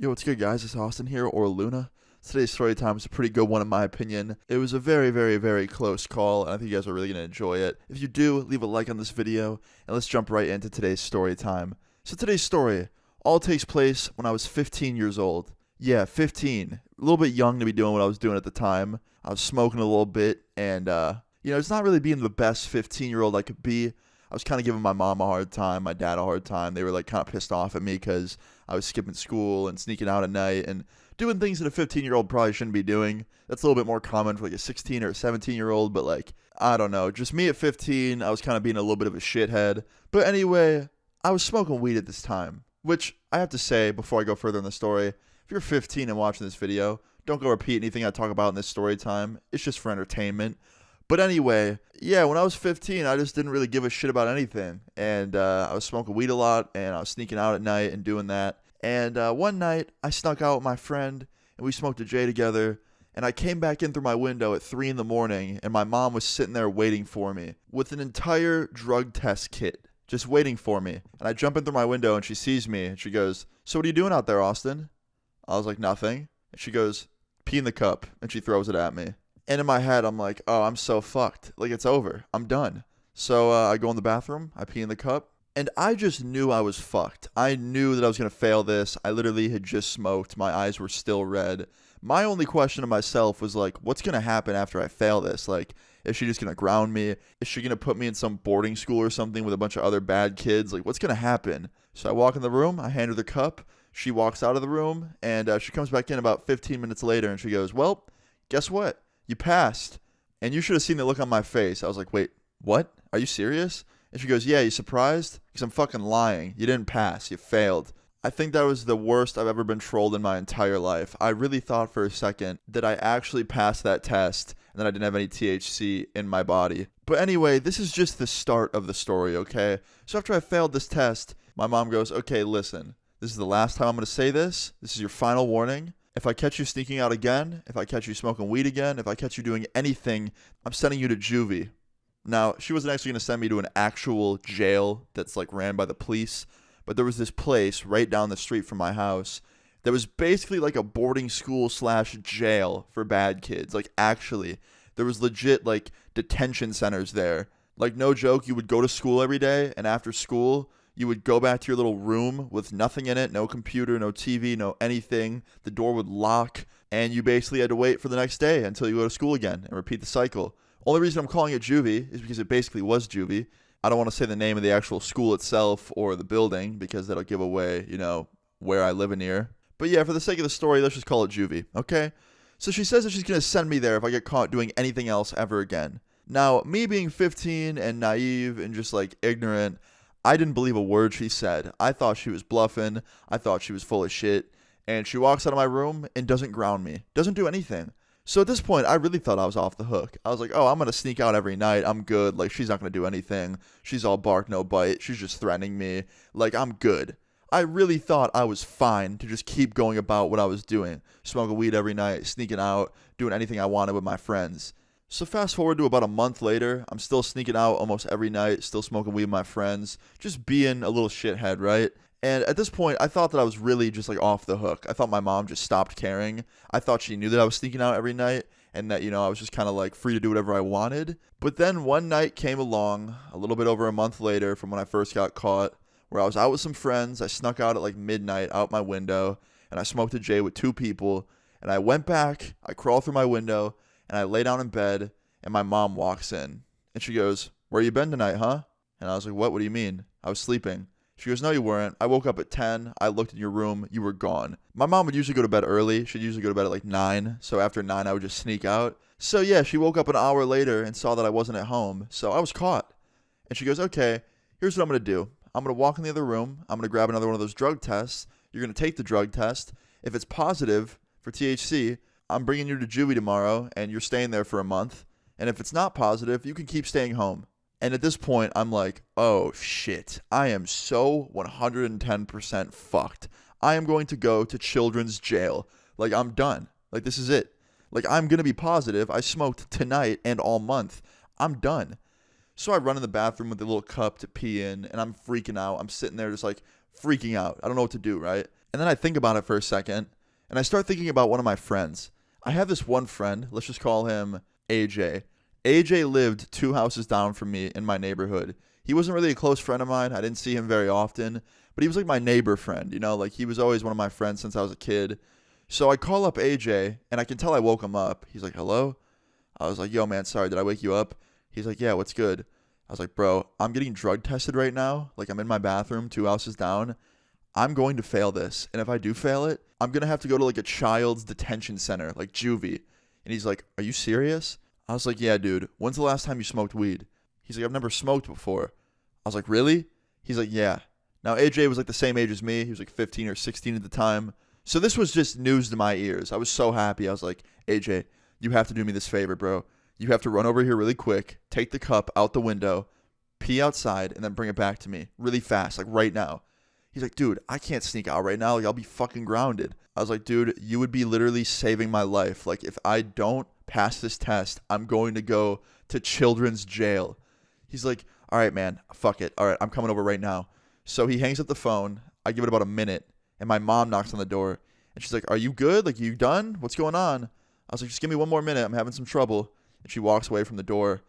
Yo, what's good, guys? It's Austin here, or Luna. Today's story time is a pretty good one, in my opinion. It was a very, very, very close call, and I think you guys are really going to enjoy it. If you do, leave a like on this video, and let's jump right into today's story time. So today's story all takes place when I was 15 years old. Yeah, 15. A little bit young to be doing what I was doing at the time. I was smoking a little bit, and, it's not really being the best 15-year-old I could be. I was kind of giving my mom a hard time, my dad a hard time. They were like kind of pissed off at me because I was skipping school and sneaking out at night and doing things that a 15-year-old probably shouldn't be doing. That's a little bit more common for like a 16 or a 17-year-old, but like, I don't know. Just me at 15, I was kind of being a little bit of a shithead. But anyway, I was smoking weed at this time, which I have to say before I go further in the story, if you're 15 and watching this video, don't go repeat anything I talk about in this story time. It's just for entertainment. But anyway, yeah, when I was 15, I just didn't really give a shit about anything. And I was smoking weed a lot, and I was sneaking out at night and doing that. And one night, I snuck out with my friend, and we smoked a J together. And I came back in through my window at 3 in the morning, and my mom was sitting there waiting for me with an entire drug test kit, just waiting for me. And I jump in through my window, and she sees me, and she goes, "So what are you doing out there, Austin?" I was like, "Nothing." And she goes, "Pee in the cup," and she throws it at me. And in my head, I'm like, oh, I'm so fucked. Like, it's over. I'm done. So I go in the bathroom. I pee in the cup. And I just knew I was fucked. I knew that I was going to fail this. I literally had just smoked. My eyes were still red. My only question to myself was, like, what's going to happen after I fail this? Like, is she just going to ground me? Is she going to put me in some boarding school or something with a bunch of other bad kids? Like, what's going to happen? So I walk in the room. I hand her the cup. She walks out of the room. And she comes back in about 15 minutes later. And she goes, "Well, guess what? You passed." And you should have seen the look on my face. I was like, "Wait, what? Are you serious?" And she goes, "Yeah, you surprised? Because I'm fucking lying. You didn't pass. You failed." I think that was the worst I've ever been trolled in my entire life. I really thought for a second that I actually passed that test and that I didn't have any THC in my body. But anyway, this is just the start of the story, okay? So after I failed this test, my mom goes, "Okay, listen. This is the last time I'm going to say this. This is your final warning. If I catch you sneaking out again, if I catch you smoking weed again, if I catch you doing anything, I'm sending you to juvie." Now, she wasn't actually going to send me to an actual jail that's like ran by the police, but there was this place right down the street from my house that was basically like a boarding school / jail for bad kids. Like, actually, there was legit like detention centers there. Like, no joke, you would go to school every day, and after school, you would go back to your little room with nothing in it, no computer, no TV, no anything. The door would lock, and you basically had to wait for the next day until you go to school again and repeat the cycle. Only reason I'm calling it juvie is because it basically was juvie. I don't want to say the name of the actual school itself or the building because that'll give away, where I live near. But yeah, for the sake of the story, let's just call it juvie, okay? So she says that she's going to send me there if I get caught doing anything else ever again. Now, me being 15 and naive and just like ignorant, I didn't believe a word she said. I thought she was bluffing. I thought she was full of shit. And she walks out of my room and doesn't ground me. Doesn't do anything. So at this point, I really thought I was off the hook. I was like, oh, I'm going to sneak out every night. I'm good. Like, she's not going to do anything. She's all bark, no bite. She's just threatening me. Like, I'm good. I really thought I was fine to just keep going about what I was doing. Smoking weed every night, sneaking out, doing anything I wanted with my friends. So fast forward to about a month later, I'm still sneaking out almost every night, still smoking weed with my friends, just being a little shithead, right? And at this point, I thought that I was really just like off the hook. I thought my mom just stopped caring. I thought she knew that I was sneaking out every night and that, I was just kind of like free to do whatever I wanted. But then one night came along, a little bit over a month later from when I first got caught, where I was out with some friends. I snuck out at like midnight out my window, and I smoked a J with 2 people. And I went back, I crawled through my window, and I lay down in bed, and my mom walks in. And she goes, "Where you been tonight, huh?" And I was like, What do you mean? I was sleeping." She goes, "No, you weren't. I woke up at 10. I looked in your room. You were gone." My mom would usually go to bed early. She'd usually go to bed at like 9. So after 9, I would just sneak out. So yeah, she woke up an hour later and saw that I wasn't at home. So I was caught. And she goes, "Okay, here's what I'm going to do. I'm going to walk in the other room. I'm going to grab another one of those drug tests. You're going to take the drug test. If it's positive for THC, I'm bringing you to juvie tomorrow, and you're staying there for a month. And if it's not positive, you can keep staying home." And at this point, I'm like, oh shit, I am so 110% fucked. I am going to go to children's jail. Like, I'm done. Like, this is it. Like, I'm going to be positive. I smoked tonight and all month. I'm done. So I run in the bathroom with the little cup to pee in, and I'm freaking out. I'm sitting there just like freaking out. I don't know what to do, right? And then I think about it for a second, and I start thinking about one of my friends. I have this one friend, let's just call him AJ. AJ lived 2 houses down from me in my neighborhood. He wasn't really a close friend of mine. I didn't see him very often, but he was like my neighbor friend, you know, like he was always one of my friends since I was a kid. So I call up AJ, and I can tell I woke him up. He's like, hello? I was like, yo, man, sorry, did I wake you up? He's like, yeah, what's good? I was like, bro, I'm getting drug tested right now. Like, I'm in my bathroom 2 houses down. I'm going to fail this. And if I do fail it, I'm going to have to go to like a child's detention center, like juvie. And he's like, are you serious? I was like, yeah, dude. When's the last time you smoked weed? He's like, I've never smoked before. I was like, really? He's like, yeah. Now, AJ was like the same age as me. He was like 15 or 16 at the time. So this was just news to my ears. I was so happy. I was like, AJ, you have to do me this favor, bro. You have to run over here really quick, take the cup out the window, pee outside, and then bring it back to me really fast, like right now. He's like, dude, I can't sneak out right now. Like, I'll be fucking grounded. I was like, dude, you would be literally saving my life. Like, if I don't pass this test, I'm going to go to children's jail. He's like, all right, man, fuck it. All right, I'm coming over right now. So he hangs up the phone. I give it about a minute, and my mom knocks on the door. And she's like, are you good? Like, you done? What's going on? I was like, just give me 1 more minute. I'm having some trouble. And she walks away from the door.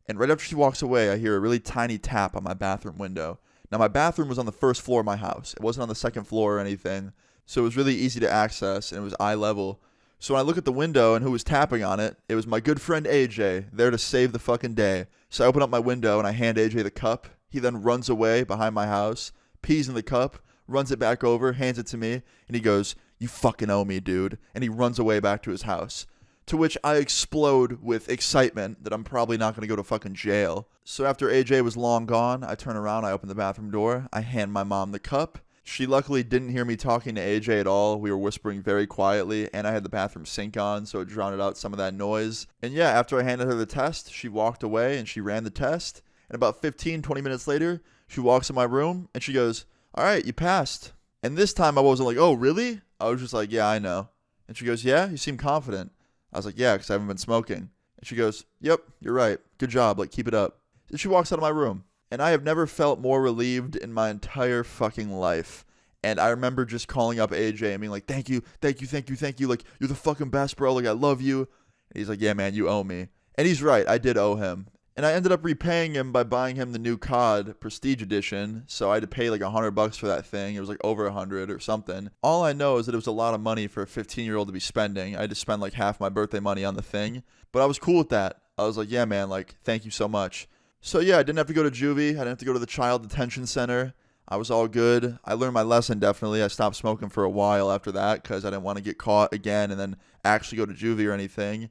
And right after she walks away, I hear a really tiny tap on my bathroom window. Now, my bathroom was on the first floor of my house. It wasn't on the second floor or anything. So it was really easy to access, and it was eye level. So when I look at the window and who was tapping on it, it was my good friend AJ, there to save the fucking day. So I open up my window and I hand AJ the cup. He then runs away behind my house, pees in the cup, runs it back over, hands it to me, and he goes, you fucking owe me, dude. And he runs away back to his house. To which I explode with excitement that I'm probably not going to go to fucking jail. So after AJ was long gone, I turn around, I open the bathroom door, I hand my mom the cup. She luckily didn't hear me talking to AJ at all. We were whispering very quietly, and I had the bathroom sink on, so it drowned out some of that noise. And yeah, after I handed her the test, she walked away and she ran the test. And about 15, 20 minutes later, she walks in my room and she goes, all right, you passed. And this time I wasn't like, oh, really? I was just like, yeah, I know. And she goes, yeah, you seem confident. I was like, yeah, because I haven't been smoking. And she goes, yep, you're right. Good job. Like, keep it up. And she walks out of my room. And I have never felt more relieved in my entire fucking life. And I remember just calling up AJ and being like, thank you. Like, you're the fucking best, bro. Like, I love you. And he's like, yeah, man, you owe me. And he's right. I did owe him. And I ended up repaying him by buying him the new COD Prestige Edition. So I had to pay like $100 for that thing. It was like over 100 or something. All I know is that it was a lot of money for a 15-year-old to be spending. I had to spend like half my birthday money on the thing. But I was cool with that. I was like, yeah, man, like, thank you so much. So yeah, I didn't have to go to juvie. I didn't have to go to the child detention center. I was all good. I learned my lesson, definitely. I stopped smoking for a while after that because I didn't want to get caught again and then actually go to juvie or anything.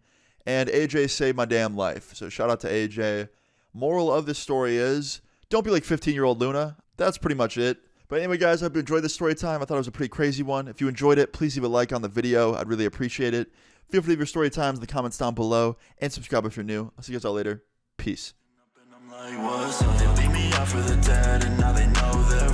And AJ saved my damn life. So shout out to AJ. Moral of this story is, don't be like 15-year-old Luna. That's pretty much it. But anyway, guys, I hope you enjoyed this story time. I thought it was a pretty crazy one. If you enjoyed it, please leave a like on the video. I'd really appreciate it. Feel free to leave your story times in the comments down below. And subscribe if you're new. I'll see you guys all later. Peace. They leave me out for the dead, and now they know they're